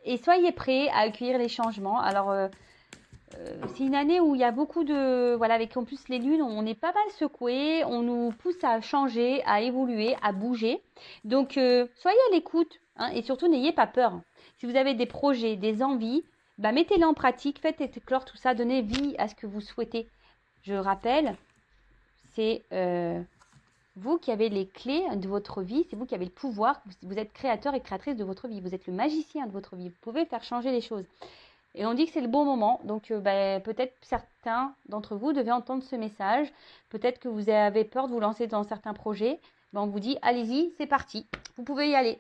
et soyez prêts à accueillir les changements. Alors, c'est une année où il y a beaucoup de... Voilà, avec en plus les lunes, on est pas mal secoué, on nous pousse à changer, à évoluer, à bouger. Donc, soyez à l'écoute, hein, et surtout, n'ayez pas peur. Si vous avez des projets, des envies, bah, mettez-les en pratique, faites éclore tout ça, donnez vie à ce que vous souhaitez. Je rappelle, c'est vous qui avez les clés de votre vie, c'est vous qui avez le pouvoir, vous êtes créateur et créatrice de votre vie, vous êtes le magicien de votre vie, vous pouvez faire changer les choses. Et on dit que c'est le bon moment, donc peut-être certains d'entre vous devez entendre ce message, peut-être que vous avez peur de vous lancer dans certains projets, ben on vous dit allez-y, c'est parti, vous pouvez y aller.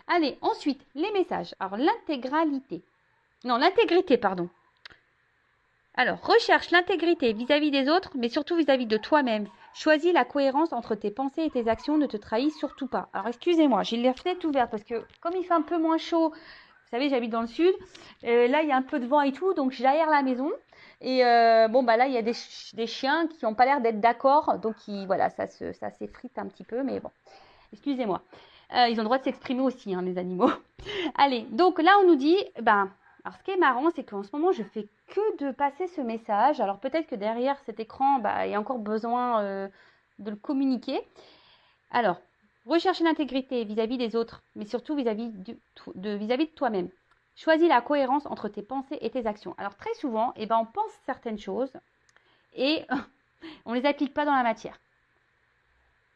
Allez, ensuite, les messages. Alors l'intégrité, pardon. Alors, recherche l'intégrité vis-à-vis des autres, mais surtout vis-à-vis de toi-même. Choisis la cohérence entre tes pensées et tes actions, ne te trahis surtout pas. Alors, excusez-moi, j'ai les fenêtres ouvertes parce que comme il fait un peu moins chaud, vous savez, j'habite dans le sud, là, il y a un peu de vent et tout, donc j'aère la maison. Et bon, bah là, il y a des chiens qui n'ont pas l'air d'être d'accord, donc voilà, ça s'effrite un petit peu, mais bon, excusez-moi. Ils ont le droit de s'exprimer aussi, hein, les animaux. Allez, donc là, on nous dit, alors, ce qui est marrant, c'est qu'en ce moment, je fais que de passer ce message. Alors, peut-être que derrière cet écran, il y a encore besoin de le communiquer. Alors, rechercher l'intégrité vis-à-vis des autres, mais surtout vis-à-vis de toi-même. Choisis la cohérence entre tes pensées et tes actions. Alors, très souvent, on pense certaines choses et on ne les applique pas dans la matière.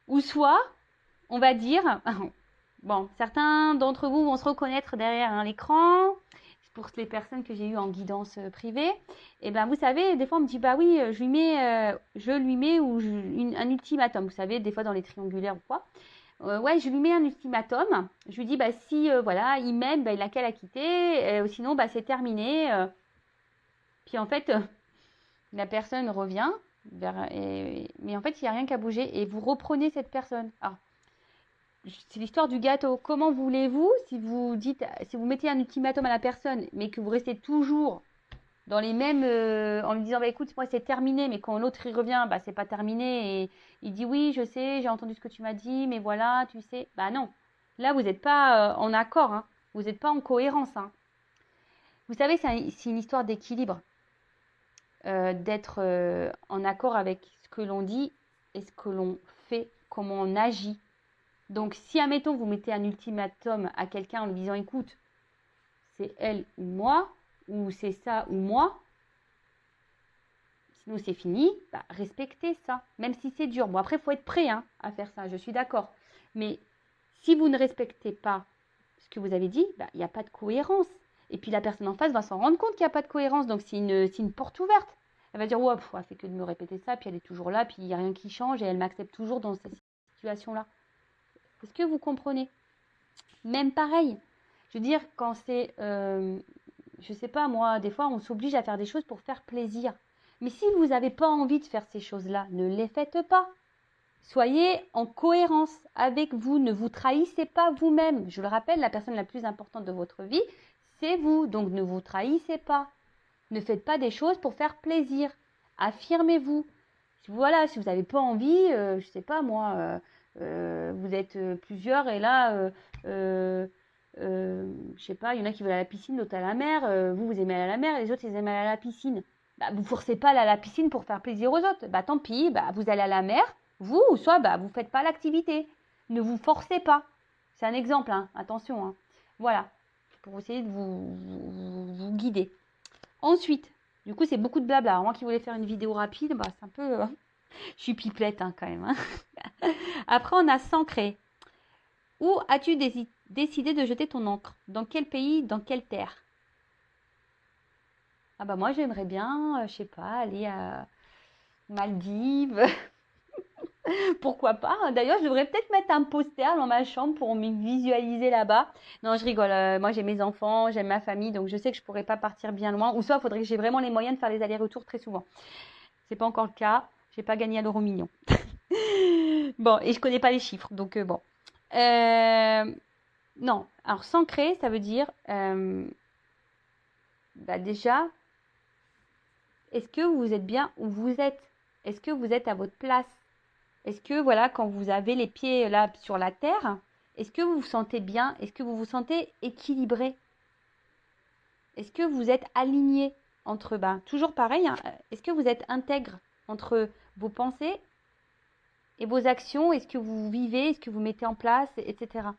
Ou soit, on va dire, bon, certains d'entre vous vont se reconnaître derrière l'écran. Pour les personnes que j'ai eues en guidance privée, et vous savez, des fois on me dit oui, je lui mets un ultimatum. Vous savez, des fois dans les triangulaires ou quoi. Ouais, je lui mets un ultimatum. Je lui dis si voilà, il m'aime, il n'a qu'à la quitter. Sinon, c'est terminé. Puis en fait, la personne revient mais en fait, il n'y a rien qu'à bouger et vous reprenez cette personne. Alors, c'est l'histoire du gâteau. Comment voulez-vous, si vous mettez un ultimatum à la personne, mais que vous restez toujours dans les mêmes, en lui disant écoute, moi c'est terminé, mais quand l'autre il revient, c'est pas terminé et il dit oui, je sais, j'ai entendu ce que tu m'as dit, mais voilà, tu sais, non. Là vous n'êtes pas en accord, hein. Vous n'êtes pas en cohérence, hein. Vous savez, c'est une histoire d'équilibre, d'être en accord avec ce que l'on dit et ce que l'on fait, comment on agit. Donc, si, admettons, vous mettez un ultimatum à quelqu'un en lui disant, écoute, c'est elle ou moi, ou c'est ça ou moi, sinon c'est fini, respectez ça, même si c'est dur. Bon, après, il faut être prêt à faire ça, je suis d'accord. Mais si vous ne respectez pas ce que vous avez dit, il n'y a pas de cohérence. Et puis, la personne en face va s'en rendre compte qu'il n'y a pas de cohérence, donc c'est une porte ouverte. Elle va dire, ouais, elle fait que de me répéter ça, puis elle est toujours là, puis il n'y a rien qui change, et elle m'accepte toujours dans cette situation-là. Est-ce que vous comprenez? Même pareil. Je veux dire, quand c'est, je sais pas moi, des fois on s'oblige à faire des choses pour faire plaisir. Mais si vous n'avez pas envie de faire ces choses-là, ne les faites pas. Soyez en cohérence avec vous, ne vous trahissez pas vous-même. Je le rappelle, la personne la plus importante de votre vie, c'est vous. Donc ne vous trahissez pas. Ne faites pas des choses pour faire plaisir. Affirmez-vous. Voilà, si vous n'avez pas envie, je sais pas moi, vous êtes plusieurs et là, je sais pas, il y en a qui veulent aller à la piscine, d'autres à la mer. Vous aimez aller à la mer, les autres ils aiment aller à la piscine. Vous forcez pas aller à la piscine pour faire plaisir aux autres. Tant pis, vous allez à la mer, vous, ou soit vous faites pas l'activité. Ne vous forcez pas. C'est un exemple, attention. Voilà, pour essayer de vous guider. Ensuite, du coup, c'est beaucoup de blabla. Alors, moi qui voulais faire une vidéo rapide, c'est un peu... je suis pipelette quand même. Après, on a s'ancrer. Où as-tu décidé de jeter ton encre? Dans quel pays? Dans quelle terre? Moi, j'aimerais bien, je sais pas, aller à Maldives. Pourquoi pas? D'ailleurs, je devrais peut-être mettre un poster dans ma chambre pour me visualiser là-bas. Non, je rigole. Moi, j'ai mes enfants, j'aime ma famille, donc je sais que je pourrais pas partir bien loin. Ou soit, il faudrait que j'ai vraiment les moyens de faire les allers-retours très souvent. C'est pas encore le cas. J'ai pas gagné à l'euro million. Bon, et je connais pas les chiffres, donc bon. Non, alors s'ancrer, ça veut dire déjà, est-ce que vous êtes bien où vous êtes? Est-ce que vous êtes à votre place? Est-ce que, voilà, quand vous avez les pieds là sur la terre, Est-ce que vous vous sentez bien? Est-ce que vous vous sentez équilibré? Est-ce que vous êtes aligné entre, toujours pareil, hein, est-ce que vous êtes intègre entre vos pensées et vos actions? Est-ce que vous vivez? Est-ce que vous mettez en place, etc.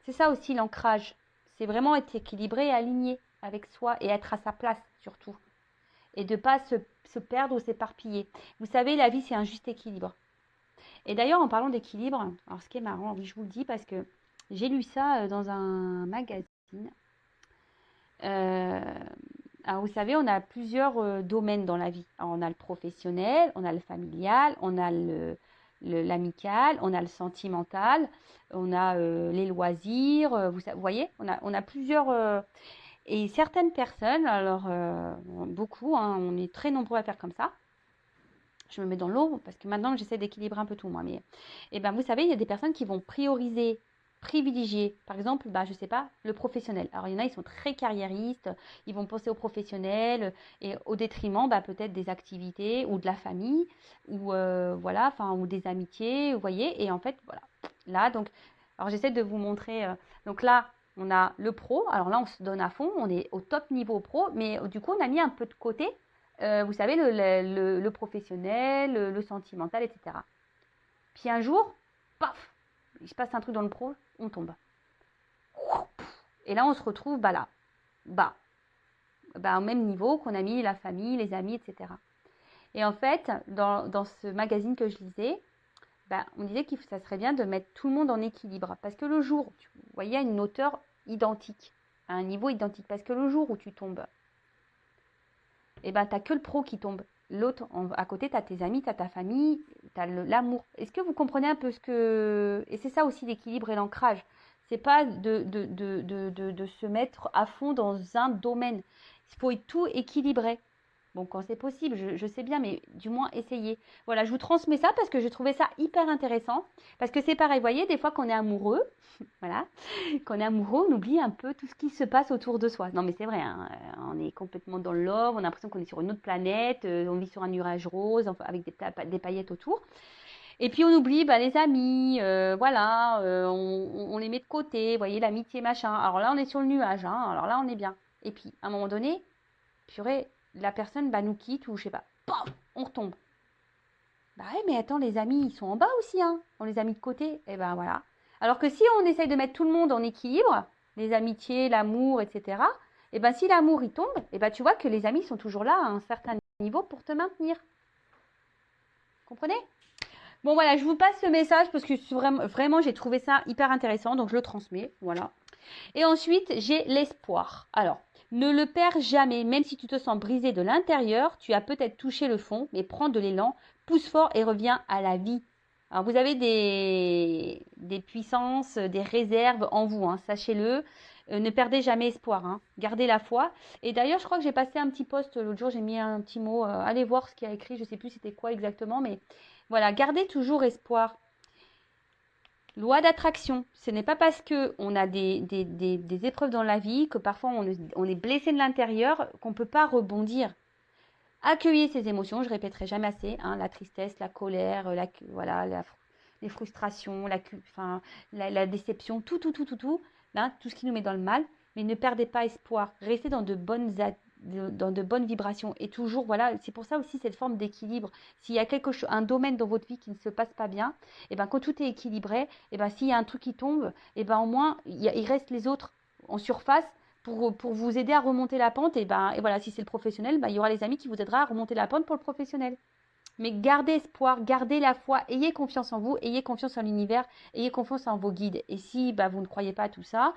C'est ça aussi l'ancrage. C'est vraiment être équilibré et aligné avec soi et être à sa place surtout. Et de ne pas se perdre ou s'éparpiller. Vous savez, la vie, c'est un juste équilibre. Et d'ailleurs, en parlant d'équilibre, alors ce qui est marrant, oui, je vous le dis parce que j'ai lu ça dans un magazine. Alors, vous savez, on a plusieurs domaines dans la vie. Alors, on a le professionnel, on a le familial, on a l'amical, on a le sentimental, on a les loisirs. Vous voyez, on a plusieurs. Et certaines personnes, alors beaucoup, hein, on est très nombreux à faire comme ça. Je me mets dans l'eau parce que maintenant j'essaie d'équilibrer un peu tout moi. Mais vous savez, il y a des personnes qui vont privilégier, par exemple, je sais pas, le professionnel. Alors il y en a, ils sont très carriéristes, ils vont penser au professionnel et au détriment peut-être des activités ou de la famille ou ou des amitiés, vous voyez. Et en fait, voilà. Là, donc, alors j'essaie de vous montrer. Donc là, on a le pro. Alors là, on se donne à fond, on est au top niveau pro, mais du coup, on a mis un peu de côté. Vous savez, le professionnel, le sentimental, etc. Puis un jour, paf, il se passe un truc dans le pro, on tombe. Et là, on se retrouve là, au même niveau qu'on a mis la famille, les amis, etc. Et en fait, dans ce magazine que je lisais, on disait que ça serait bien de mettre tout le monde en équilibre. Parce que le jour, vous voyez, à une hauteur identique, à un niveau identique. Parce que le jour où tu tombes, t'as que le pro qui tombe. L'autre, à côté, tu as tes amis, tu as ta famille, tu as l'amour. Est-ce que vous comprenez un peu ce que... Et c'est ça aussi l'équilibre et l'ancrage. C'est pas de se mettre à fond dans un domaine. Il faut tout équilibrer. Bon, quand c'est possible, je sais bien, mais du moins essayer. Voilà, je vous transmets ça parce que je trouvais ça hyper intéressant. Parce que c'est pareil, vous voyez, des fois qu'on est amoureux, voilà, quand on est amoureux, on oublie un peu tout ce qui se passe autour de soi. Non, mais c'est vrai, hein, on est complètement dans le love, on a l'impression qu'on est sur une autre planète, on vit sur un nuage rose, enfin, avec des paillettes autour. Et puis on oublie les amis, on les met de côté, vous voyez, l'amitié, machin. Alors là, on est sur le nuage, hein, alors là, on est bien. Et puis, à un moment donné, purée, la personne nous quitte ou je sais pas, paf, on retombe. Ouais, mais attends, les amis, ils sont en bas aussi, hein. On les a mis de côté. Et voilà. Alors que si on essaye de mettre tout le monde en équilibre, les amitiés, l'amour, etc., si l'amour il tombe, tu vois que les amis sont toujours là à un certain niveau pour te maintenir. Comprenez? Bon, voilà, je vous passe ce message parce que vraiment j'ai trouvé ça hyper intéressant, donc je le transmets. Voilà. Et ensuite, j'ai l'espoir. Alors, ne le perds jamais, même si tu te sens brisé de l'intérieur, tu as peut-être touché le fond, mais prends de l'élan, pousse fort et reviens à la vie. Alors, vous avez des puissances, des réserves en vous, hein, sachez-le. Ne perdez jamais espoir, hein. Gardez la foi. Et d'ailleurs, je crois que j'ai passé un petit post l'autre jour, j'ai mis un petit mot, allez voir ce qu'il y a écrit, je ne sais plus c'était quoi exactement, mais voilà, gardez toujours espoir. Loi d'attraction, ce n'est pas parce qu'on a des épreuves dans la vie que parfois on est blessé de l'intérieur qu'on ne peut pas rebondir. Accueillez ces émotions, je répéterai jamais assez, hein, la tristesse, la colère, les frustrations, la déception, tout, là, tout ce qui nous met dans le mal, mais ne perdez pas espoir, restez dans de bonnes vibrations et toujours, voilà, c'est pour ça aussi cette forme d'équilibre. S'il y a un domaine dans votre vie qui ne se passe pas bien, quand tout est équilibré, s'il y a un truc qui tombe, au moins il reste les autres en surface pour vous aider à remonter la pente. Et voilà, si c'est le professionnel, il y aura les amis qui vous aidera à remonter la pente pour le professionnel. Mais gardez espoir, gardez la foi, ayez confiance en vous, ayez confiance en l'univers, ayez confiance en vos guides. Et si vous ne croyez pas à tout ça,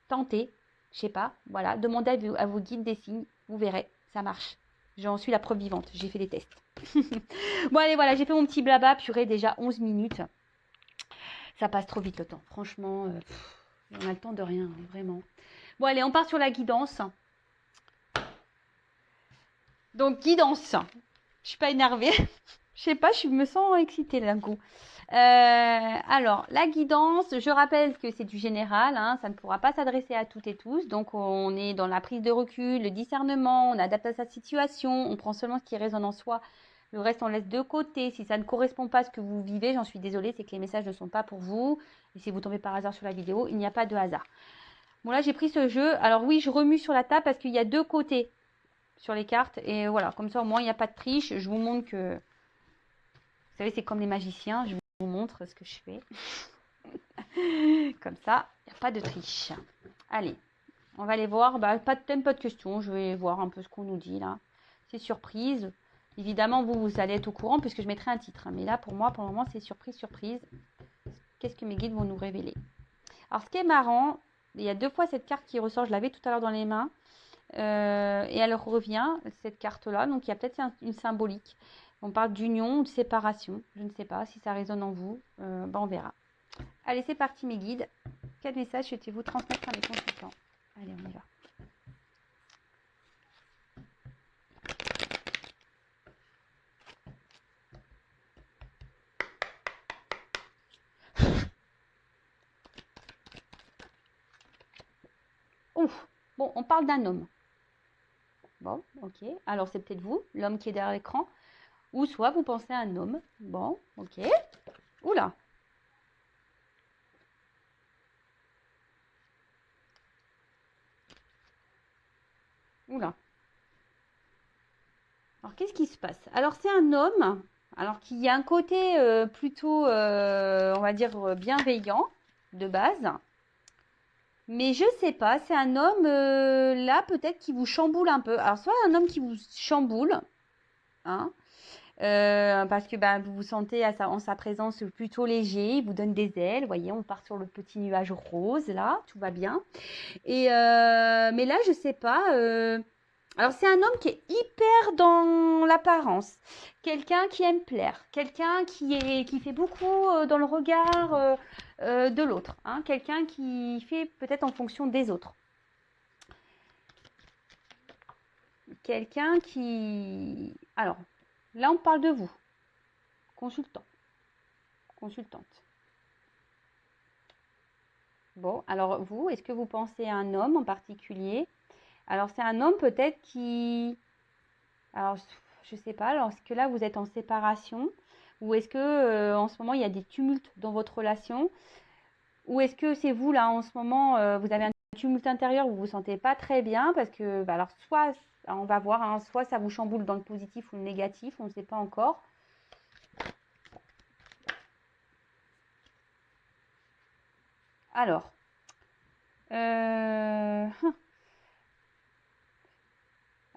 tentez, je sais pas, voilà, demandez à vos guides des signes, vous verrez, ça marche. J'en suis la preuve vivante, j'ai fait des tests. Bon allez, voilà, j'ai fait mon petit blabla, purée, déjà 11 minutes. Ça passe trop vite le temps, franchement, on a le temps de rien, hein, vraiment. Bon allez, on part sur la guidance. Donc guidance, je suis pas énervée, je sais pas, je me sens excitée d'un coup. Alors, la guidance, je rappelle que c'est du général, hein, ça ne pourra pas s'adresser à toutes et tous. Donc, on est dans la prise de recul, le discernement, on adapte à sa situation, on prend seulement ce qui résonne en soi Le reste, on laisse de côté. Si ça ne correspond pas à ce que vous vivez, j'en suis désolée, c'est que les messages ne sont pas pour vous. Et si vous tombez par hasard sur la vidéo, il n'y a pas de hasard. Bon, là, j'ai pris ce jeu. Alors oui, je remue sur la table parce qu'il y a 2 côtés sur les cartes. Et voilà, comme ça, au moins, il n'y a pas de triche. Je vous montre que... Vous savez, c'est comme les magiciens. Je vous montre ce que je fais. Comme ça, il n'y a pas de triche. Allez, on va aller voir. Pas de thème, pas de questions. Je vais voir un peu ce qu'on nous dit là. C'est surprise. Évidemment, vous allez être au courant puisque je mettrai un titre. Mais là, pour moi, pour le moment, c'est surprise, surprise. Qu'est-ce que mes guides vont nous révéler? Alors, ce qui est marrant, il y a 2 fois cette carte qui ressort. Je l'avais tout à l'heure dans les mains. Et elle revient, cette carte-là. Donc, il y a peut-être une symbolique. On parle d'union ou de séparation. Je ne sais pas si ça résonne en vous. On verra. Allez, c'est parti mes guides. Quel message souhaitez-vous transmettre à mes consultants? Allez, on y va. Ouf. Bon, on parle d'un homme. Bon, ok. Alors, c'est peut-être vous, l'homme qui est derrière l'écran. Ou soit vous pensez à un homme. Bon, ok. Oula. Oula. Alors, qu'est-ce qui se passe? Alors, c'est un homme, alors qui a un côté plutôt, on va dire, bienveillant de base. Mais je sais pas, c'est un homme, là, peut-être qui vous chamboule un peu. Alors, soit un homme qui vous chamboule, hein, parce que vous vous sentez en sa présence plutôt léger, il vous donne des ailes, vous voyez, on part sur le petit nuage rose, là, tout va bien. Et mais là, je sais pas. Alors, c'est un homme qui est hyper dans l'apparence, quelqu'un qui aime plaire, quelqu'un qui fait beaucoup dans le regard de l'autre, hein, quelqu'un qui fait peut-être en fonction des autres. Quelqu'un qui... Alors, là, on parle de vous, consultant, consultante. Bon, alors vous, est-ce que vous pensez à un homme en particulier? Alors, c'est un homme peut-être qui... Alors, je sais pas, alors est-ce que là, vous êtes en séparation? Ou est-ce que en ce moment, il y a des tumultes dans votre relation? Ou est-ce que c'est vous, là, en ce moment, vous avez un tumulte intérieur où vous vous sentez pas très bien? Parce que, alors, soit, on va voir, hein, soit ça vous chamboule dans le positif ou le négatif, on ne sait pas encore. Alors,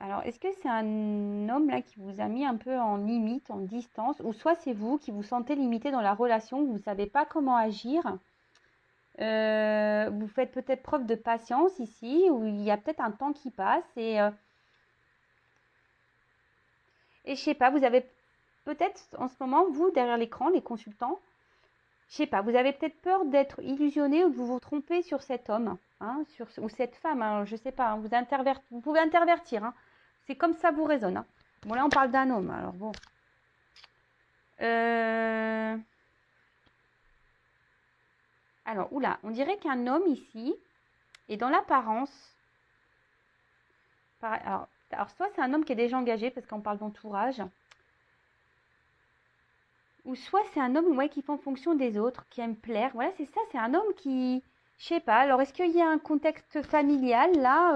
alors, est-ce que c'est un homme là qui vous a mis un peu en limite, en distance, ou soit c'est vous qui vous sentez limité dans la relation, vous ne savez pas comment agir, vous faites peut-être preuve de patience ici, ou il y a peut-être un temps qui passe, et je sais pas, vous avez peut-être en ce moment, vous, derrière l'écran, les consultants, je sais pas, vous avez peut-être peur d'être illusionné ou de vous tromper sur cet homme, hein, ou cette femme, hein, je sais pas, hein, vous pouvez intervertir, hein, c'est comme ça vous résonne. Hein. Bon, là, on parle d'un homme, alors bon. Alors, oula, on dirait qu'un homme ici est dans l'apparence. Alors, soit c'est un homme qui est déjà engagé, parce qu'on parle d'entourage, ou soit c'est un homme qui fait en fonction des autres, qui aime plaire. Voilà, c'est ça, c'est un homme qui... Je sais pas, alors est-ce qu'il y a un contexte familial là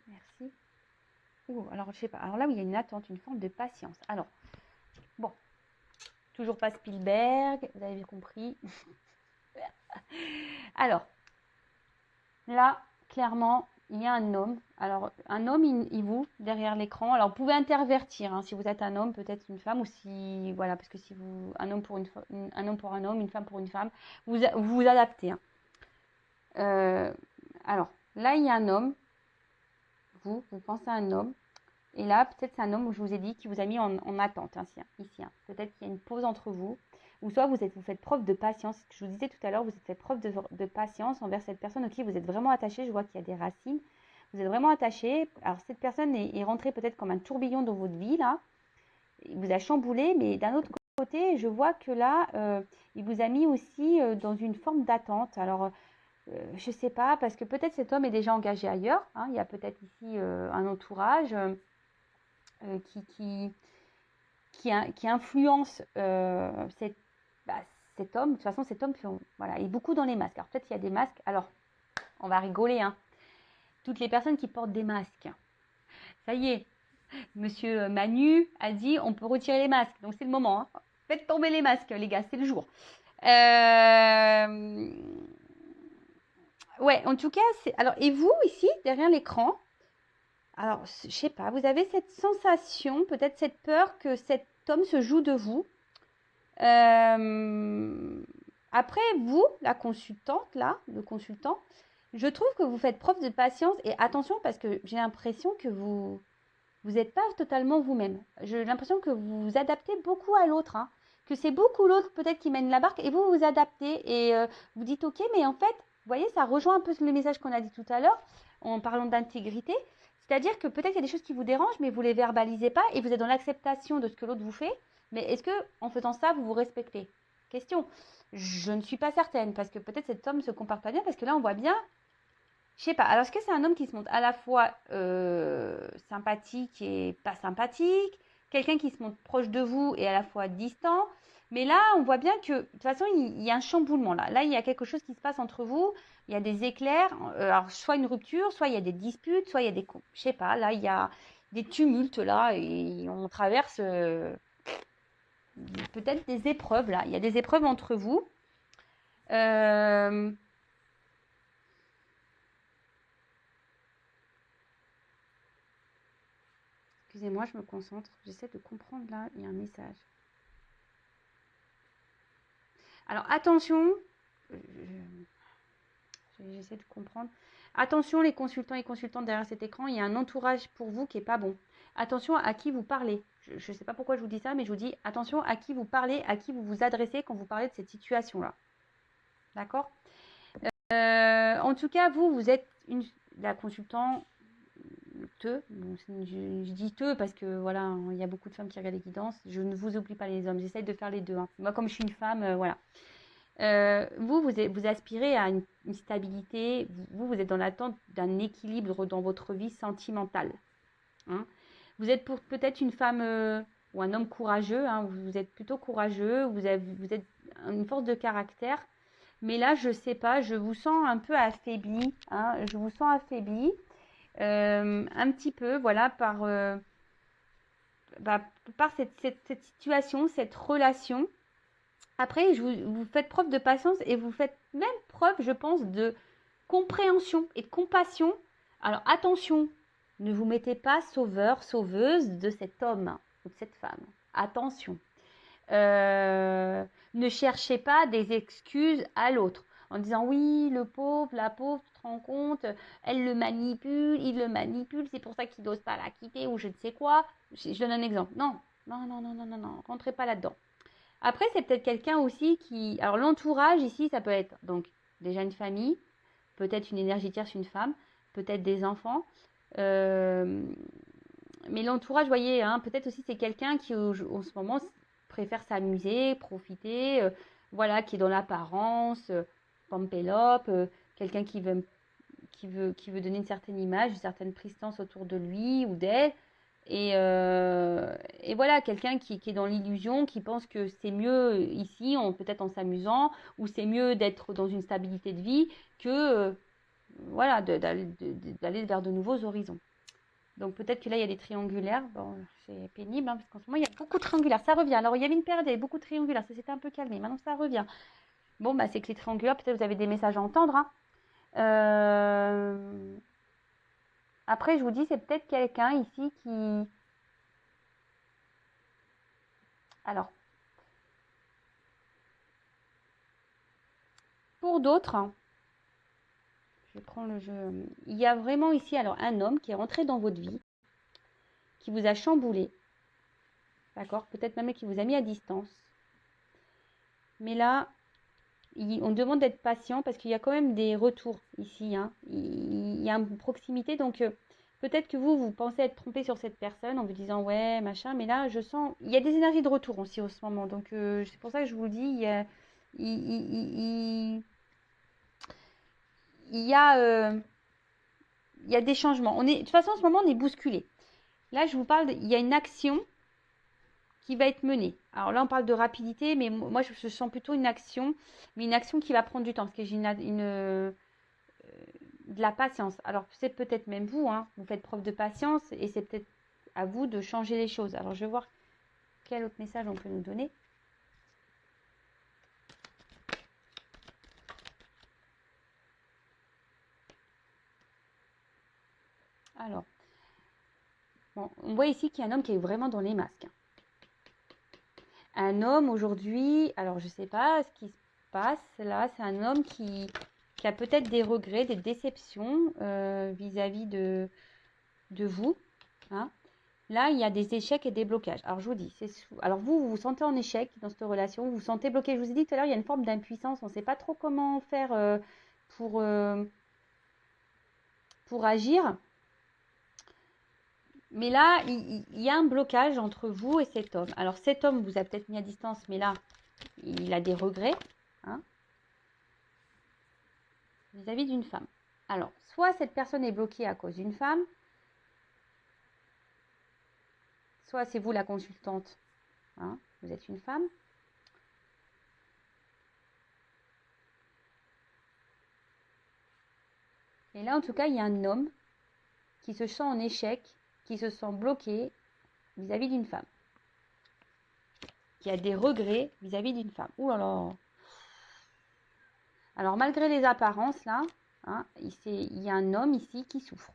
Merci. Alors je sais pas. Alors là où il y a une attente, une forme de patience. Alors, bon, toujours pas Spielberg, vous avez compris. Alors, là, clairement, il y a un homme. Alors, un homme, il vous, derrière l'écran. Alors, vous pouvez intervertir, hein, si vous êtes un homme, peut-être une femme, ou si, voilà, parce que si vous, un homme pour un homme pour un homme, une femme pour une femme, vous vous adaptez. Hein. Alors, là, il y a un homme. Vous pensez à un homme. Et là, peut-être c'est un homme, où je vous ai dit, qui vous a mis en attente, hein, ici. Hein. Peut-être qu'il y a une pause entre vous. Ou soit vous faites preuve de patience. Ce que je vous disais tout à l'heure, vous faites preuve de patience envers cette personne auquel vous êtes vraiment attaché. Je vois qu'il y a des racines. Vous êtes vraiment attaché. Alors, cette personne est rentrée peut-être comme un tourbillon dans votre vie, là. Il vous a chamboulé, mais d'un autre côté, je vois que là, il vous a mis aussi dans une forme d'attente. Alors, je ne sais pas, parce que peut-être cet homme est déjà engagé ailleurs, hein. Il y a peut-être ici un entourage qui, qui influence bah, cet homme. De toute façon, cet homme voilà, est beaucoup dans les masques. Alors peut-être qu'il y a des masques. Alors, on va rigoler, hein. Toutes les personnes qui portent des masques. Ça y est, Monsieur Manu a dit on peut retirer les masques. Donc c'est le moment, hein. Faites tomber les masques, les gars, c'est le jour. Ouais, en tout cas, alors, et vous, ici, derrière l'écran, alors, je sais pas, vous avez cette sensation, peut-être cette peur que cet homme se joue de vous. Après, vous, la consultante, là, le consultant, je trouve que vous faites preuve de patience et attention parce que j'ai l'impression que vous n'êtes pas totalement vous-même. J'ai l'impression que vous vous adaptez beaucoup à l'autre, hein, que c'est beaucoup l'autre peut-être qui mène la barque et vous vous adaptez et vous dites ok, mais en fait, vous voyez, ça rejoint un peu le message qu'on a dit tout à l'heure en parlant d'intégrité. C'est-à-dire que peut-être il y a des choses qui vous dérangent, mais vous ne les verbalisez pas et vous êtes dans l'acceptation de ce que l'autre vous fait. Mais est-ce que en faisant ça, vous vous respectez? Question. Je ne suis pas certaine parce que peut-être cet homme se comporte pas bien parce que là, on voit bien. Je sais pas. Alors, est-ce que c'est un homme qui se montre à la fois sympathique et pas sympathique, quelqu'un qui se montre proche de vous et à la fois distant? Mais là, on voit bien que de toute façon, il y a un chamboulement là. Là, il y a quelque chose qui se passe entre vous. Il y a des éclairs. Alors, soit une rupture, soit il y a des disputes, soit il y a des, je sais pas. Là, il y a des tumultes là et on traverse peut-être des épreuves là. Il y a des épreuves entre vous. Excusez-moi, je me concentre. J'essaie de comprendre là. Il y a un message. Alors attention, j'essaie de comprendre. Attention les consultants et consultantes derrière cet écran, il y a un entourage pour vous qui n'est pas bon. Attention à qui vous parlez. Je ne sais pas pourquoi je vous dis ça, mais je vous dis attention à qui vous parlez, à qui vous vous adressez quand vous parlez de cette situation-là. D'accord? En tout cas, vous êtes la consultante. Bon, je dis te parce que voilà, il y a beaucoup de femmes qui regardent les guidances. Je ne vous oublie pas les hommes, j'essaie de faire les deux, hein. Moi, comme je suis une femme, voilà. Vous aspirez à une stabilité, vous êtes dans l'attente d'un équilibre dans votre vie sentimentale, hein. Vous êtes peut-être une femme ou un homme courageux, hein, vous êtes plutôt courageux, vous êtes une force de caractère, mais là, je ne sais pas, je vous sens un peu affaibli, hein, je vous sens affaibli, un petit peu, voilà, par cette situation, cette relation. Après, vous faites preuve de patience et vous faites même preuve, je pense, de compréhension et de compassion. Alors attention, ne vous mettez pas sauveur, sauveuse de cet homme ou de cette femme. Attention. Ne cherchez pas des excuses à l'autre en disant oui, le pauvre, la pauvre, tu te rends compte, elle le manipule, il le manipule, c'est pour ça qu'il n'ose pas la quitter ou je ne sais quoi. Je donne un exemple. Non, non, non, non, non, non, non, rentrez pas là-dedans. Après, c'est peut-être quelqu'un aussi qui... Alors, l'entourage, ici, ça peut être donc déjà une famille, peut-être une énergie tierce, une femme, peut-être des enfants. Mais l'entourage, vous voyez, hein, peut-être aussi c'est quelqu'un qui, en ce moment, préfère s'amuser, profiter, voilà, qui est dans l'apparence, pampélope, quelqu'un qui veut donner une certaine image, une certaine prestance autour de lui ou d'elle. Et voilà, quelqu'un qui est dans l'illusion, qui pense que c'est mieux ici, peut-être en s'amusant, ou c'est mieux d'être dans une stabilité de vie que voilà, d'aller vers de nouveaux horizons. Donc peut-être que là, il y a des triangulaires. Bon, c'est pénible, hein, parce qu'en ce moment, il y a beaucoup de triangulaires. Ça revient. Alors, il y avait une période, il y avait beaucoup de triangulaires. Ça s'était un peu calmé. Maintenant, ça revient. Bon, bah, c'est que les triangulaires, peut-être vous avez des messages à entendre, hein. Après, je vous dis, c'est peut-être quelqu'un ici qui... Alors, pour d'autres, je prends le jeu. Il y a vraiment ici alors un homme qui est rentré dans votre vie, qui vous a chamboulé, d'accord? Peut-être même qui vous a mis à distance. Mais là, on demande d'être patient parce qu'il y a quand même des retours ici, hein. Il y a une proximité, donc Peut-être que vous pensez être trompé sur cette personne en vous disant ouais, machin, mais là, je sens, il y a des énergies de retour aussi en ce moment. Donc, c'est pour ça que je vous le dis, il, il- il y a, il y a des changements. De toute façon, en ce moment, on est bousculé. Là, je vous parle, il y a une action qui va être menée. Alors là, on parle de rapidité, mais moi, je sens plutôt une action, mais une action qui va prendre du temps, parce que j'ai de la patience. Alors, c'est peut-être même vous, hein, vous faites preuve de patience, et c'est peut-être à vous de changer les choses. Alors, je vais voir quel autre message on peut nous donner. Alors, bon, on voit ici qu'il y a un homme qui est vraiment dans les masques. Un homme aujourd'hui, alors je ne sais pas ce qui se passe là, c'est un homme qui a peut-être des regrets, des déceptions vis-à-vis de vous. Hein. Là, il y a des échecs et des blocages. Alors, je vous dis, alors vous vous sentez en échec dans cette relation, vous vous sentez bloqué. Je vous ai dit tout à l'heure, il y a une forme d'impuissance. On ne sait pas trop comment faire pour, pour agir. Mais là, il y a un blocage entre vous et cet homme. Alors, cet homme vous a peut-être mis à distance, mais là, il a des regrets hein, vis-à-vis d'une femme. Alors, soit cette personne est bloquée à cause d'une femme, soit c'est vous la consultante, hein, vous êtes une femme. Et là, en tout cas, il y a un homme qui se sent en échec, qui se sent bloqué vis-à-vis d'une femme, qui a des regrets vis-à-vis d'une femme. Ouh là là. Alors, malgré les apparences, là, hein, il y a un homme ici qui souffre.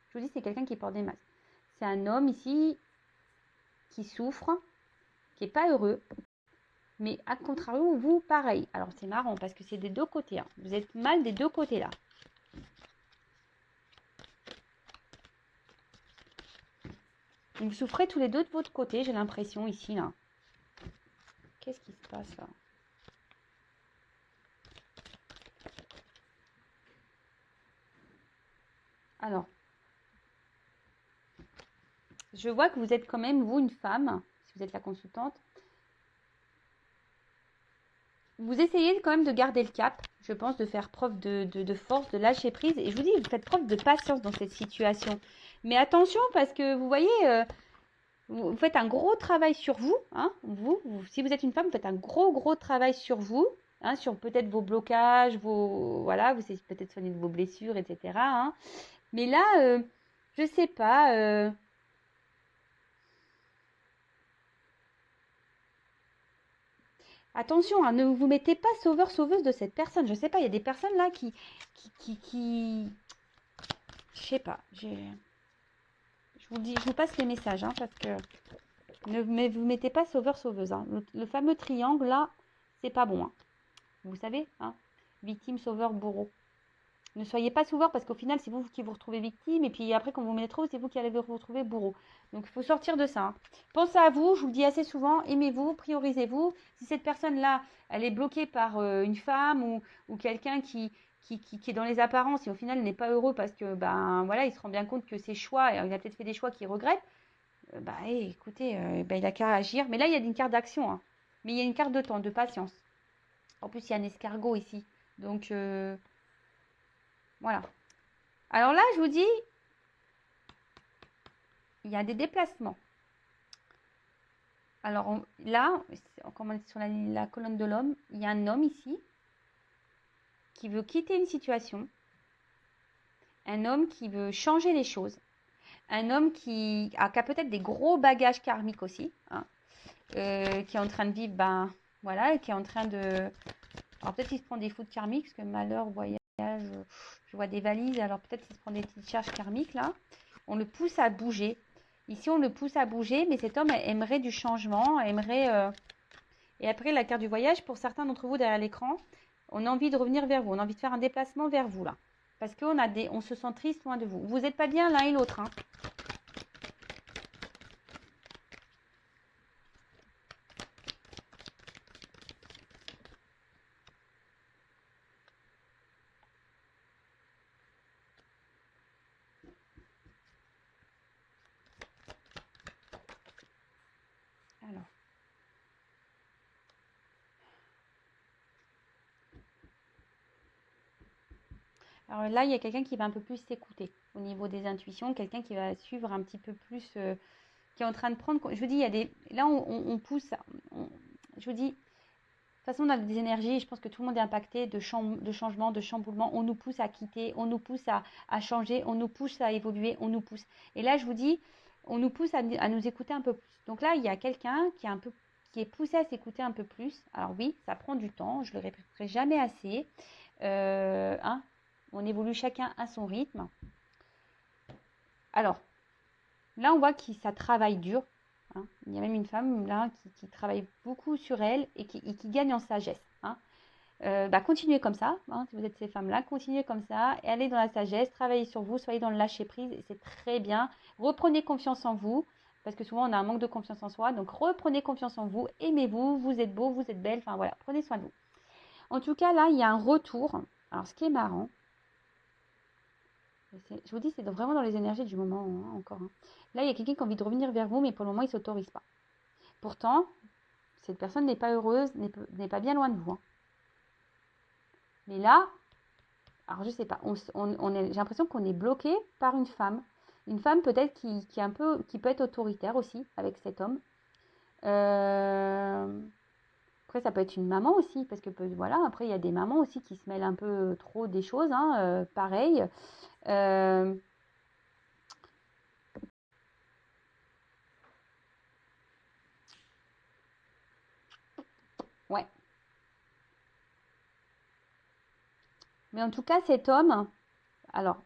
Je vous dis, c'est quelqu'un qui porte des masques. C'est un homme ici qui souffre, qui n'est pas heureux. Mais à contrario, vous, pareil. Alors, c'est marrant parce que c'est des deux côtés. Hein. Vous êtes mal des deux côtés, là. Vous souffrez tous les deux de votre côté, j'ai l'impression, ici, là. Qu'est-ce qui se passe, là? Alors, je vois que vous êtes quand même, vous, une femme, si vous êtes la consultante. Vous essayez quand même de garder le cap, je pense, de faire preuve de force, de lâcher prise. Et je vous dis, vous faites preuve de patience dans cette situation. Mais attention, parce que vous voyez, vous faites un gros travail sur vous. Hein, si vous êtes une femme, vous faites un gros travail sur vous. Hein, sur peut-être vos blocages, voilà, vous essayez peut-être soigner de vos blessures, etc. Hein. Mais là, je sais pas. Attention, hein, ne vous mettez pas sauveur-sauveuse de cette personne. Je sais pas, il y a des personnes là qui... Je sais pas. Je vous dis, je vous passe les messages, hein, parce que ne vous mettez pas sauveur-sauveuse. Hein. Le fameux triangle là, c'est pas bon. Hein. Vous savez, hein, victime, sauveur, bourreau. Ne soyez pas sauveur parce qu'au final, c'est vous qui vous retrouvez victime et puis après, quand vous mettez trop, c'est vous qui allez vous retrouver bourreau. Donc, il faut sortir de ça. Hein. Pensez à vous, je vous le dis assez souvent, aimez-vous, priorisez-vous. Si cette personne-là, elle est bloquée par une femme ou quelqu'un qui est dans les apparences et au final n'est pas heureux parce que, ben voilà, il se rend bien compte que ses choix, il a peut-être fait des choix qu'il regrette, écoutez, il a qu'à agir. Mais là, il y a une carte d'action, hein. Mais il y a une carte de temps, de patience. En plus, il y a un escargot ici. Donc, voilà. Alors là, je vous dis, il y a des déplacements. Alors là, comme on est sur la colonne de l'homme, il y a un homme ici qui veut quitter une situation, un homme qui veut changer les choses, un homme qui a peut-être des gros bagages karmiques aussi, hein, qui est en train de vivre, voilà, qui est en train de... Alors peut-être qu'il se prend des foudres karmiques, parce que malheur, voyage, je vois des valises, alors peut-être qu'il se prend des petites charges karmiques là. On le pousse à bouger. Ici, on le pousse à bouger, mais cet homme aimerait du changement, aimerait... Et après, la carte du voyage, pour certains d'entre vous derrière l'écran, on a envie de revenir vers vous, on a envie de faire un déplacement vers vous là. Parce on se sent triste loin de vous. Vous n'êtes pas bien l'un et l'autre. Hein. Alors là, il y a quelqu'un qui va un peu plus s'écouter au niveau des intuitions, quelqu'un qui va suivre un petit peu plus, qui est en train de prendre. Je vous dis, il y a des. Là, on pousse. Je vous dis, de toute façon, on a des énergies, je pense que tout le monde est impacté de changements, de chamboulements. On nous pousse à quitter, on nous pousse à changer, on nous pousse à évoluer, on nous pousse. Et là, je vous dis, on nous pousse à nous écouter un peu plus. Donc là, il y a quelqu'un qui est poussé à s'écouter un peu plus. Alors oui, ça prend du temps, je le répéterai jamais assez. Hein, on évolue chacun à son rythme. Alors, là, on voit que ça travaille dur. Hein. Il y a même une femme là qui travaille beaucoup sur elle et qui gagne en sagesse. Hein. Continuez comme ça, hein, si vous êtes ces femmes-là, continuez comme ça, et allez dans la sagesse, travaillez sur vous, soyez dans le lâcher-prise, et c'est très bien. Reprenez confiance en vous, parce que souvent on a un manque de confiance en soi, donc reprenez confiance en vous, aimez-vous, vous êtes beau, vous êtes belle, enfin voilà, prenez soin de vous. En tout cas, là, il y a un retour. Alors, ce qui est marrant, je vous dis, c'est vraiment dans les énergies du moment, hein, encore. Hein. Là, il y a quelqu'un qui a envie de revenir vers vous, mais pour le moment, il ne s'autorise pas. Pourtant, cette personne n'est pas heureuse, n'est pas bien loin de vous. Hein. Mais là, alors je sais pas, j'ai l'impression qu'on est bloqué par une femme. Une femme peut-être qui peut être autoritaire aussi avec cet homme. Après, ça peut être une maman aussi, parce que voilà, après, il y a des mamans aussi qui se mêlent un peu trop des choses, hein, pareil. Ouais. Mais en tout cas, cet homme, alors,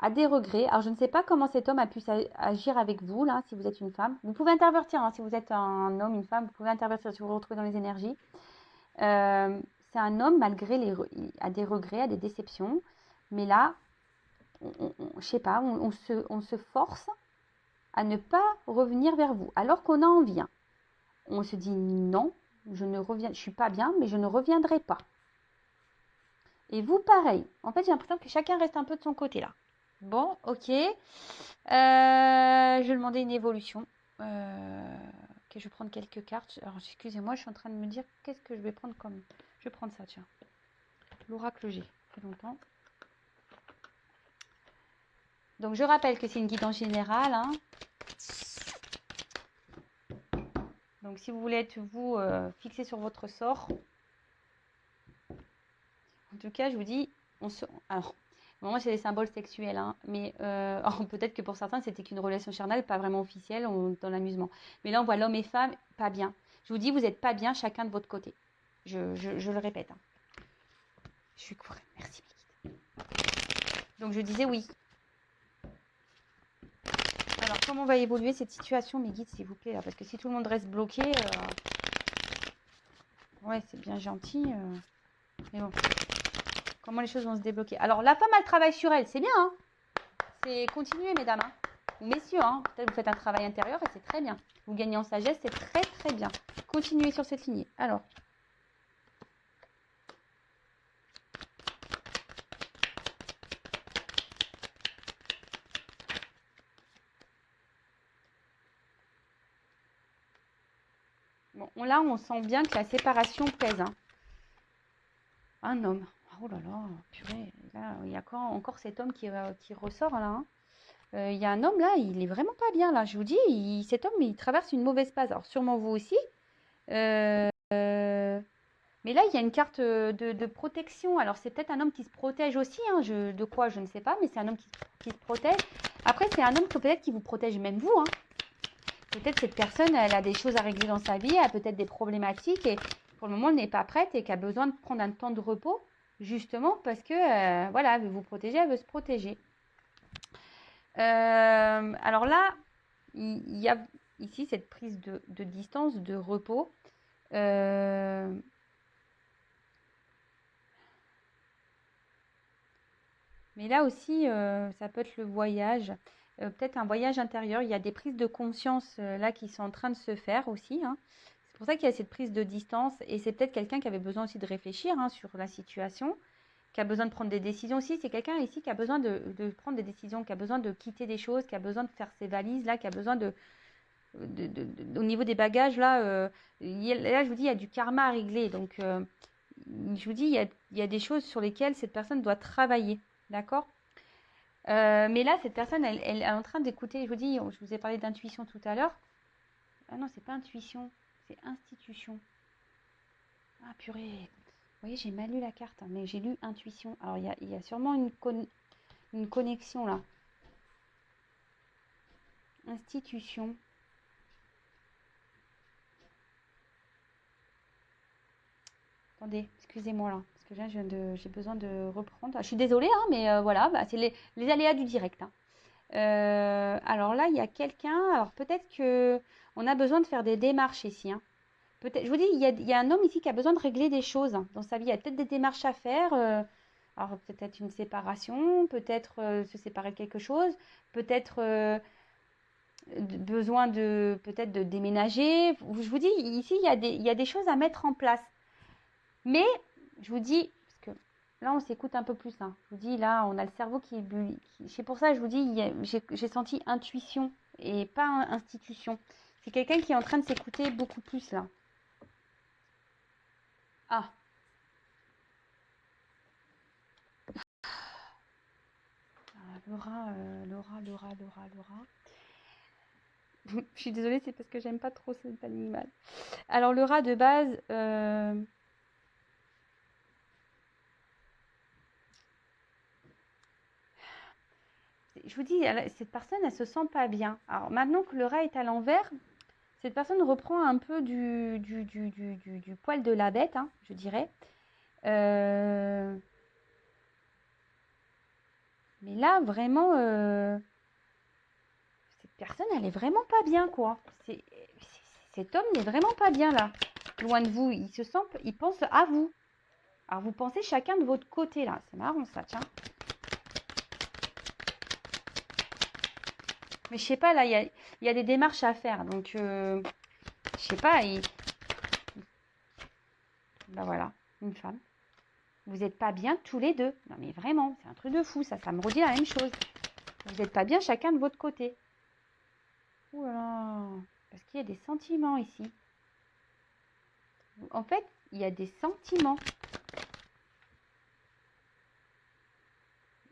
a des regrets. Alors, je ne sais pas comment cet homme a pu agir avec vous, là, si vous êtes une femme. Vous pouvez intervertir, hein, si vous êtes un homme, une femme, vous pouvez intervertir si vous vous retrouvez dans les énergies. C'est un homme, malgré a des regrets, a des déceptions. Mais là, je sais pas, on se force à ne pas revenir vers vous, alors qu'on a envie. Hein. On se dit non, je suis pas bien, mais je ne reviendrai pas. Et vous, pareil. En fait, j'ai l'impression que chacun reste un peu de son côté là. Bon, ok. Je vais demander une évolution. Ok, je vais prendre quelques cartes. Alors, excusez-moi, je suis en train de me dire qu'est-ce que je vais prendre comme. Je vais prendre ça, tiens. L'oracle G. Ça fait longtemps. Donc, je rappelle que c'est une guidance générale. Hein. Donc, si vous voulez être vous fixé sur votre sort, en tout cas, je vous dis, alors, moi, c'est des symboles sexuels, hein, mais peut-être que pour certains, c'était qu'une relation charnelle, pas vraiment officielle, dans l'amusement. Mais là, on voit l'homme et femme pas bien. Je vous dis, vous n'êtes pas bien chacun de votre côté. Je le répète. Hein. Je suis courée. Merci, mes guides. Donc, je disais oui. Alors, comment va évoluer cette situation, mes guides, s'il vous plaît, là, parce que si tout le monde reste bloqué, ouais, c'est bien gentil, mais bon. Comment les choses vont se débloquer. Alors, la femme, elle travaille sur elle. C'est bien, hein. C'est continuer, mesdames. Hein. Ou messieurs, hein. Peut-être vous faites un travail intérieur et c'est très bien. Vous gagnez en sagesse, c'est très, très bien. Continuez sur cette lignée. Alors. Bon, là, on sent bien que la séparation pèse. Hein. Un homme. Oh là là, purée. Là, il y a encore cet homme qui ressort là. Hein. Il y a un homme là, il est vraiment pas bien là. Je vous dis, cet homme, il traverse une mauvaise passe. Alors sûrement vous aussi. Mais là, il y a une carte de protection. Alors c'est peut-être un homme qui se protège aussi. Hein. De quoi, je ne sais pas, mais c'est un homme qui se protège. Après, c'est un homme peut-être qui vous protège même vous. Hein. Peut-être cette personne, elle a des choses à régler dans sa vie, elle a peut-être des problématiques et pour le moment, elle n'est pas prête et qu'elle a besoin de prendre un temps de repos. Justement parce que, voilà, elle veut vous protéger, elle veut se protéger. Alors là, il y a ici cette prise de distance, de repos. Mais là aussi, ça peut être le voyage, peut-être un voyage intérieur. Il y a des prises de conscience là qui sont en train de se faire aussi. Hein. C'est pour ça qu'il y a cette prise de distance et c'est peut-être quelqu'un qui avait besoin aussi de réfléchir hein, sur la situation, qui a besoin de prendre des décisions aussi. C'est quelqu'un ici qui a besoin de prendre des décisions, qui a besoin de quitter des choses, qui a besoin de faire ses valises, là, qui a besoin au niveau des bagages, là, là, je vous dis, il y a du karma à régler. Donc, je vous dis, il y a des choses sur lesquelles cette personne doit travailler. D'accord? Mais là, cette personne, elle est en train d'écouter. Je vous dis, je vous ai parlé d'intuition tout à l'heure. Ah non, c'est pas intuition, c'est institution. Ah purée. Vous voyez, j'ai mal lu la carte, hein, mais j'ai lu intuition. Alors, il y a sûrement une connexion là. Institution. Attendez, excusez-moi là, parce que là, j'ai besoin de reprendre. Ah, je suis désolée, hein, mais voilà, bah, c'est les aléas du direct, hein. Alors là, il y a quelqu'un. Alors peut-être que on a besoin de faire des démarches ici, hein. Peut-être, je vous dis, il y a un homme ici qui a besoin de régler des choses, hein, dans sa vie. Il y a peut-être des démarches à faire. Alors peut-être une séparation, peut-être se séparer de quelque chose, peut-être besoin de peut-être de déménager. Je vous dis, ici, il y a des choses à mettre en place. Mais je vous dis, parce que là, on s'écoute un peu plus, hein. Je vous dis, là, on a le cerveau c'est pour ça que je vous dis, j'ai senti intuition et pas institution. C'est quelqu'un qui est en train de s'écouter beaucoup plus, là. Ah, Laura. Je suis désolée, c'est parce que j'aime pas trop cet animal. Alors, le rat de base, je vous dis, cette personne, elle se sent pas bien. Alors, maintenant que le rat est à l'envers, cette personne reprend un peu du poil de la bête, hein, je dirais. Mais là, vraiment, cette personne, elle est vraiment pas bien, quoi. Cet homme n'est vraiment pas bien, là. Loin de vous, il pense à vous. Alors, vous pensez chacun de votre côté, là. C'est marrant, ça, tiens. Mais je sais pas, là, il y a des démarches à faire. Donc, je sais pas. Ben voilà, une femme. Vous n'êtes pas bien tous les deux. Non, mais vraiment, c'est un truc de fou, ça. Ça me redit la même chose. Vous n'êtes pas bien chacun de votre côté. Ouh là là. Parce qu'il y a des sentiments ici. En fait, il y a des sentiments.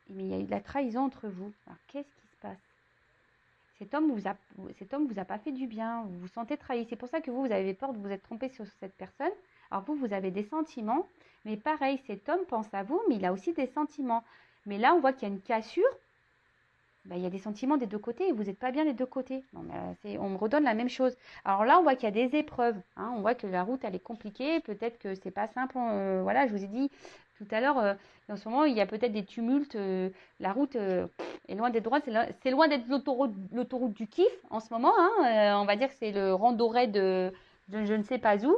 Mais il y a eu de la trahison entre vous. Alors, qu'est-ce qui se passe? Cet homme vous a pas fait du bien. Vous vous sentez trahi. C'est pour ça que vous avez peur de vous être trompé sur cette personne. Alors vous avez des sentiments. Mais pareil, cet homme pense à vous, mais il a aussi des sentiments. Mais là, on voit qu'il y a une cassure. Ben, il y a des sentiments des deux côtés et vous n'êtes pas bien des deux côtés. Non, mais on me redonne la même chose. Alors là, on voit qu'il y a des épreuves, hein. On voit que la route, elle est compliquée. Peut-être que c'est pas simple. Voilà, je vous ai dit tout à l'heure, en ce moment, il y a peut-être des tumultes. La route est loin d'être droite. C'est loin d'être l'autoroute du kiff en ce moment, hein. On va dire que c'est le randonnée de je ne sais pas où.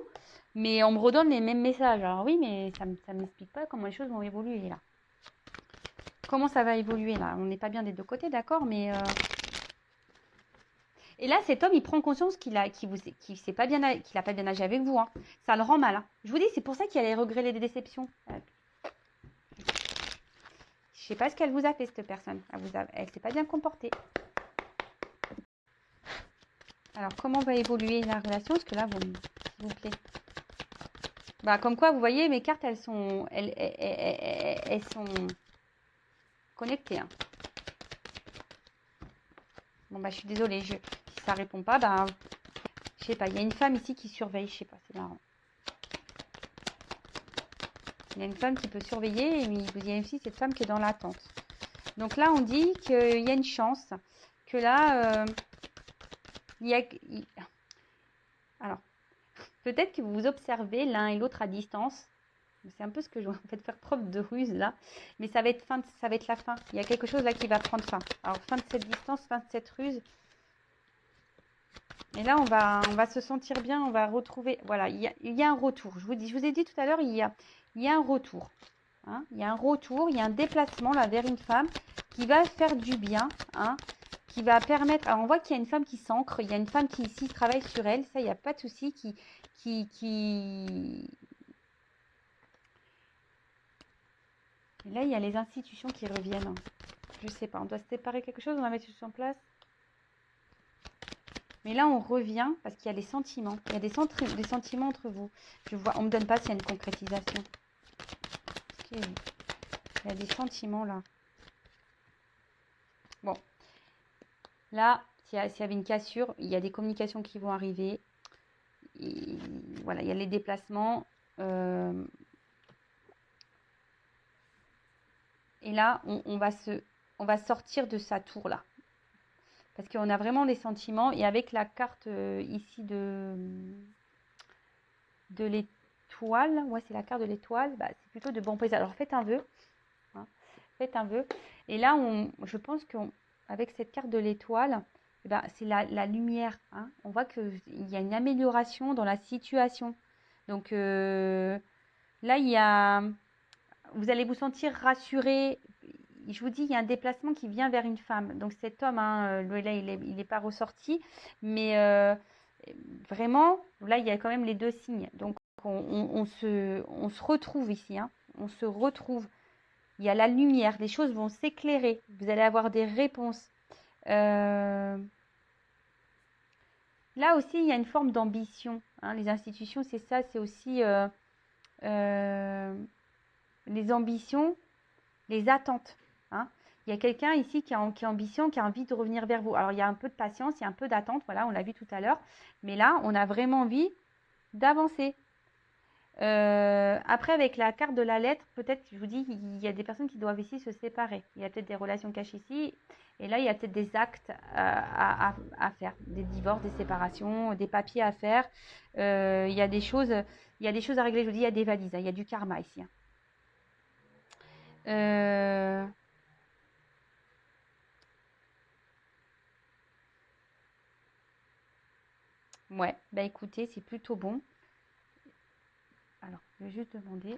Mais on me redonne les mêmes messages. Alors oui, mais ça ne m'explique pas comment les choses vont évoluer là. Comment ça va évoluer là? On n'est pas bien des deux côtés, d'accord, mais et là, cet homme, il prend conscience qu'il a pas bien, qu'il a pas bien agi avec vous, hein. Ça le rend mal, hein. Je vous dis, c'est pour ça qu'il a les regrets, les déceptions. Je sais pas ce qu'elle vous a fait, cette personne. Elle s'est pas bien comportée. Alors, comment va évoluer la relation? Parce que là, s'il vous plaît. Bah, comme quoi, vous voyez, mes cartes, elles sont connectées, hein. Bon, bah, je suis désolée. Si ça répond pas, bah, je sais pas. Il y a une femme ici qui surveille. Je sais pas, c'est marrant. Il y a une femme qui peut surveiller, mais il y a aussi cette femme qui est dans l'attente. Donc là, on dit qu'il y a une chance, que là, alors, peut-être que vous vous observez l'un et l'autre à distance. C'est un peu ce que je vais en fait faire preuve de ruse là. Mais ça va être la fin. Il y a quelque chose là qui va prendre fin. Alors, fin de cette distance, fin de cette ruse. Et là, on va se sentir bien, on va retrouver. Voilà, il y a un retour. Je vous ai dit tout à l'heure, il y a un retour. Hein, il y a un retour, il y a un déplacement là vers une femme qui va faire du bien, hein, qui va permettre. Alors on voit qu'il y a une femme qui s'ancre, il y a une femme qui ici travaille sur elle, ça il n'y a pas de souci, Et là il y a les institutions qui reviennent. Je sais pas, on doit se séparer quelque chose, on va mettre tout en place. Mais là on revient parce qu'il y a les sentiments, il y a des sentiments entre vous. Je vois, on me donne pas s'il y a une concrétisation. Il y a des sentiments là. Bon, là, s'il y avait une cassure, il y a des communications qui vont arriver. Et voilà, il y a les déplacements. Et là, on va sortir de sa tour là. Parce qu'on a vraiment les sentiments. Et avec la carte ici de l'étoile, ouais, c'est la carte de l'étoile, bah, c'est plutôt de bons présage. Alors faites un vœu. Hein, faites un vœu. Et là, je pense qu'avec cette carte de l'étoile, eh ben, c'est la lumière. Hein. On voit qu'il y a une amélioration dans la situation. Donc là, vous allez vous sentir rassuré. Je vous dis, il y a un déplacement qui vient vers une femme. Donc cet homme, hein, là, il n'est pas ressorti. Mais vraiment, là, il y a quand même les deux signes. Donc on se retrouve ici. Hein. On se retrouve. Il y a la lumière. Les choses vont s'éclairer. Vous allez avoir des réponses. Là aussi, il y a une forme d'ambition. Hein. Les institutions, c'est ça. C'est aussi les ambitions, les attentes. Hein. Il y a quelqu'un ici qui a ambition, qui a envie de revenir vers vous. Alors, il y a un peu de patience, il y a un peu d'attente, voilà, on l'a vu tout à l'heure. Mais là, on a vraiment envie d'avancer. Après, avec la carte de la lettre, peut-être, je vous dis, il y a des personnes qui doivent ici se séparer. Il y a peut-être des relations cachées ici. Et là, il y a peut-être des actes à faire, des divorces, des séparations, des papiers à faire. Il y a des choses à régler. Je vous dis, il y a des valises, hein, il y a du karma ici. Hein. Ouais, bah écoutez, c'est plutôt bon. Alors, je vais juste demander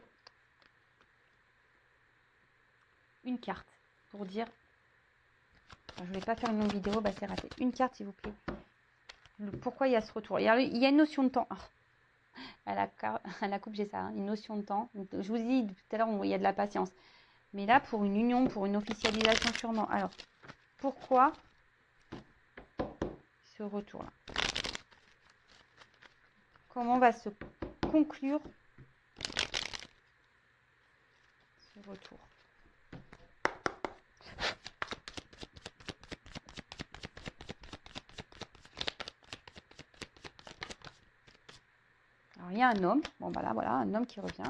une carte pour dire. Alors, je ne vais pas faire une longue vidéo, bah c'est raté. Une carte, s'il vous plaît. Pourquoi il y a ce retour? Il y a une notion de temps. À la coupe, j'ai ça, hein, une notion de temps. Je vous dis tout à l'heure, il y a de la patience. Mais là, pour une union, pour une officialisation sûrement. Alors, pourquoi ce retour-là? Comment va se conclure ce retour? Alors, il y a un homme. Bon, bah là, voilà, un homme qui revient.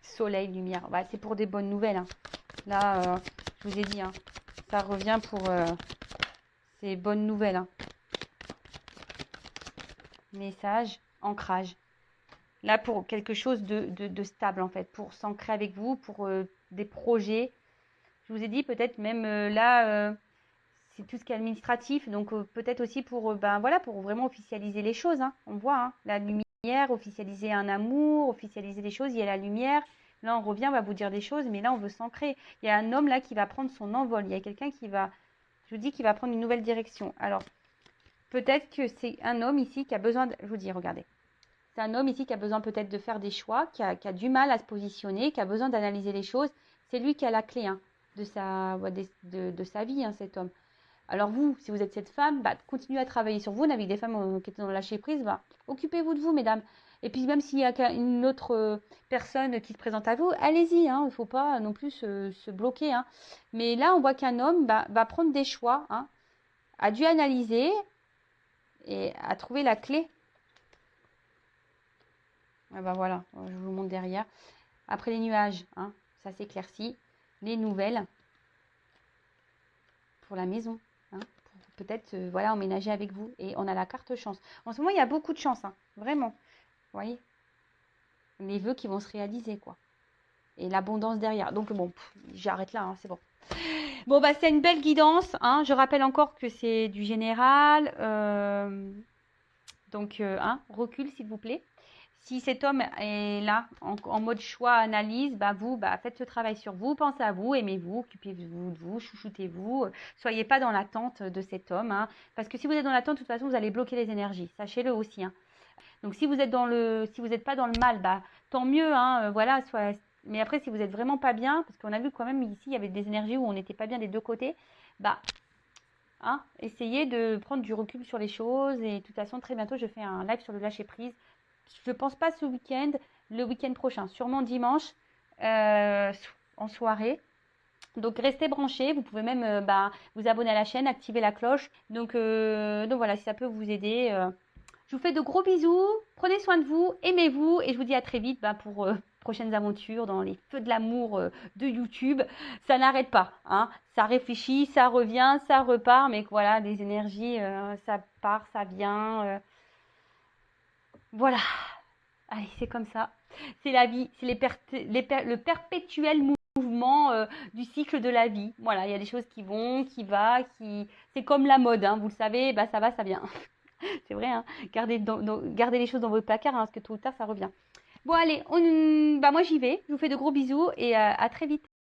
Soleil, lumière. Bah, c'est pour des bonnes nouvelles. Hein. Là, je vous ai dit, hein, ça revient pour ces bonnes nouvelles. Hein. Message, ancrage. Là, pour quelque chose de stable, en fait, pour s'ancrer avec vous, pour des projets. Je vous ai dit, peut-être même là, c'est tout ce qui est administratif. Donc, peut-être aussi pour, ben, voilà, pour vraiment officialiser les choses. Hein. On voit hein, la lumière, officialiser un amour, officialiser les choses. Il y a la lumière. Là, on revient, on va vous dire des choses, mais là, on veut s'ancrer. Il y a un homme là qui va prendre son envol. Il y a quelqu'un qui va, je vous dis, qui va prendre une nouvelle direction. Alors, peut-être que c'est un homme ici qui a besoin de, je vous dis, regardez. C'est un homme ici qui a besoin peut-être de faire des choix, qui a du mal à se positionner, qui a besoin d'analyser les choses. C'est lui qui a la clé hein, de sa vie, hein, cet homme. Alors vous, si vous êtes cette femme, bah, continuez à travailler sur vous. On a vu des femmes qui étaient dans le lâcher prise, bah, occupez-vous de vous, mesdames. Et puis même s'il y a une autre personne qui se présente à vous, allez-y. Hein, il ne faut pas non plus se bloquer. Hein. Mais là, on voit qu'un homme va prendre des choix, hein, a dû analyser et a trouvé la clé. Ah bah voilà, je vous montre derrière. Après les nuages, hein, ça s'éclaircit. Les nouvelles pour la maison. Hein, pour peut-être voilà, emménager avec vous. Et on a la carte chance. En ce moment, il y a beaucoup de chance. Hein, vraiment. Vous voyez? Les vœux qui vont se réaliser, quoi. Et l'abondance derrière. Donc bon, j'arrête là, hein, c'est bon. Bon, bah c'est une belle guidance. Hein. Je rappelle encore que c'est du général. Donc, recule, s'il vous plaît. Si cet homme est là, en mode choix, analyse, bah vous, bah faites ce travail sur vous, pensez à vous, aimez-vous, occupez-vous de vous, chouchoutez-vous. Soyez pas dans l'attente de cet homme. Hein, parce que si vous êtes dans l'attente, de toute façon, vous allez bloquer les énergies. Sachez-le aussi. Hein. Donc, si vous êtes si vous n'êtes pas dans le mal, bah tant mieux. Hein, voilà, mais après, si vous n'êtes vraiment pas bien, parce qu'on a vu quand même ici, il y avait des énergies où on n'était pas bien des deux côtés, bah hein, essayez de prendre du recul sur les choses. Et de toute façon, très bientôt, je fais un live sur le lâcher prise. Je ne pense pas ce week-end, le week-end prochain, sûrement dimanche en soirée. Donc restez branchés, vous pouvez même vous abonner à la chaîne, activer la cloche. Donc voilà, si ça peut vous aider. Je vous fais de gros bisous, prenez soin de vous, aimez-vous et je vous dis à très vite pour prochaines aventures dans les feux de l'amour de YouTube. Ça n'arrête pas, hein. Ça réfléchit, ça revient, ça repart, mais voilà, des énergies, ça part, ça vient. Voilà, allez, c'est comme ça. C'est la vie, c'est le perpétuel mouvement du cycle de la vie. Voilà, il y a des choses qui vont, qui va, c'est comme la mode, hein, vous le savez, ça va, ça vient. C'est vrai, hein, gardez les choses dans votre placard, hein, parce que tôt ou tard, ça revient. Bon, allez, moi j'y vais. Je vous fais de gros bisous et à très vite.